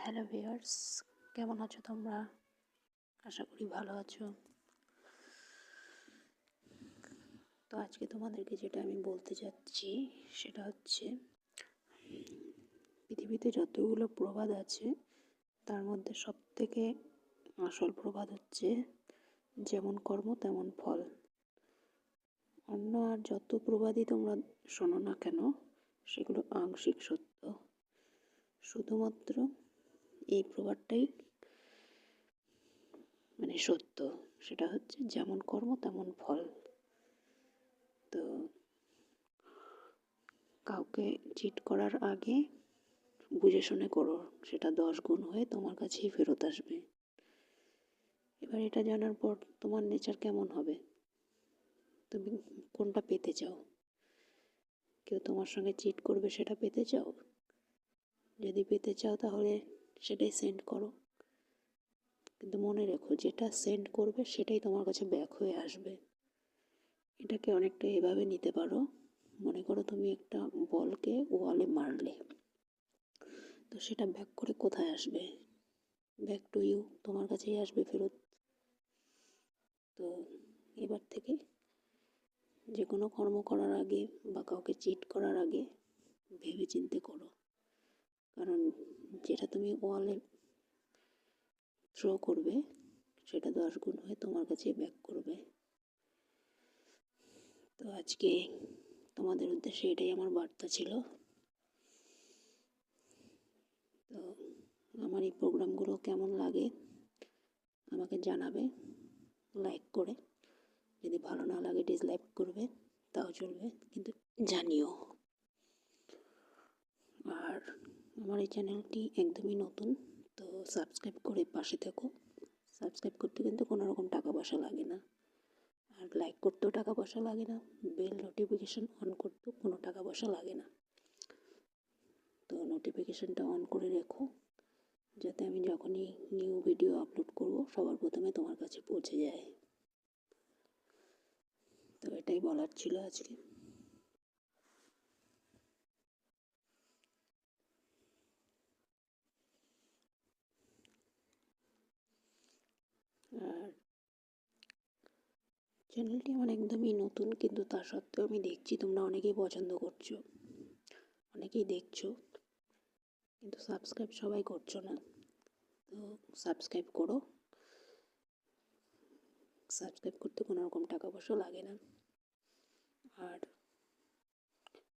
Hello viewers, কেমন আছো তোমরা? আশা করি ভালো আছো। তো আজকে তোমাদেরকে যেটা আমি বলতে চাচ্ছি সেটা হচ্ছে, পৃথিবীতে যতগুলো প্রবাদ আছে তার মধ্যে সবথেকে আসল প্রবাদ হচ্ছে যেমন কর্ম তেমন ফল। অন্য আর যত প্রবাদই তোমরা শোনো না কেন সেগুলো আংশিক সত্য। শুধুমাত্র এই প্রবাদটাই সত্য, সেটা হচ্ছে যেমন কর্ম তেমন ফল। তো কাউকে চিট করার আগে বুঝে শুনে করো, সেটা 10 গুণ হয়ে তোমার কাছেই ফেরত আসবে। এবার এটা জানার পর তোমার নেচার কেমন হবে? তুমি কোনটা পেতে চাও? কেউ তোমার সঙ্গে চিট করবে সেটা পেতে চাও? যদি পেতে চাও তাহলে সেটাই সেন্ড করো, কিন্তু মনে রেখো যেটা সেন্ড করবে সেটাই তোমার কাছে ব্যাক হয়ে আসবে। এটাকে অনেকটা এভাবে নিতে পারো, মনে করো তুমি একটা বলকে ওয়ালে মারলে, তো সেটা ব্যাক করে কোথায় আসবে? ব্যাক টু ইউ, তোমার কাছেই আসবে ফেরত। তো এবার থেকে যে কোনো কর্ম করার আগে বা কাউকে চিট করার আগে ভেবে চিন্তে করো, কারণ যেটা তুমি ওয়ালে থ্রো করবে সেটা 10 গুণ হয়ে তোমার কাছে ব্যাক করবে। তো আজকে তোমাদের উদ্দেশ্যে এটাই আমার বার্তা ছিল। তো আমার এই প্রোগ্রামগুলো কেমন লাগে আমাকে জানাবে লাইক করে, যদি ভালো না লাগে ডিসলাইক করবে, তাও চলবে, কিন্তু জানিও। আর আমার এই চ্যানেলটি একদমই নতুন, তো সাবস্ক্রাইব করে পাশে থেকো। সাবস্ক্রাইব করতে কিন্তু কোনো রকম টাকা পয়সা লাগে না, আর লাইক করতেও টাকা পয়সা লাগে না, বেল নোটিফিকেশান অন করতেও কোনো টাকা পয়সা লাগে না। তো নোটিফিকেশানটা অন করে রেখো, যাতে আমি যখনই নিউ ভিডিও আপলোড করব সবার প্রথমে তোমার কাছে পৌঁছে যায়। তো এটাই বলার ছিল আজকে। আর চ্যানেলটি আমার একদমই নতুন, কিন্তু তা সত্ত্বেও আমি দেখছি তোমরা অনেকেই পছন্দ করছো, অনেকেই দেখছো, কিন্তু সাবস্ক্রাইব সবাই করছো না। তো সাবস্ক্রাইব করো, সাবস্ক্রাইব করতে কোনো রকম টাকা পয়সা লাগে না। আর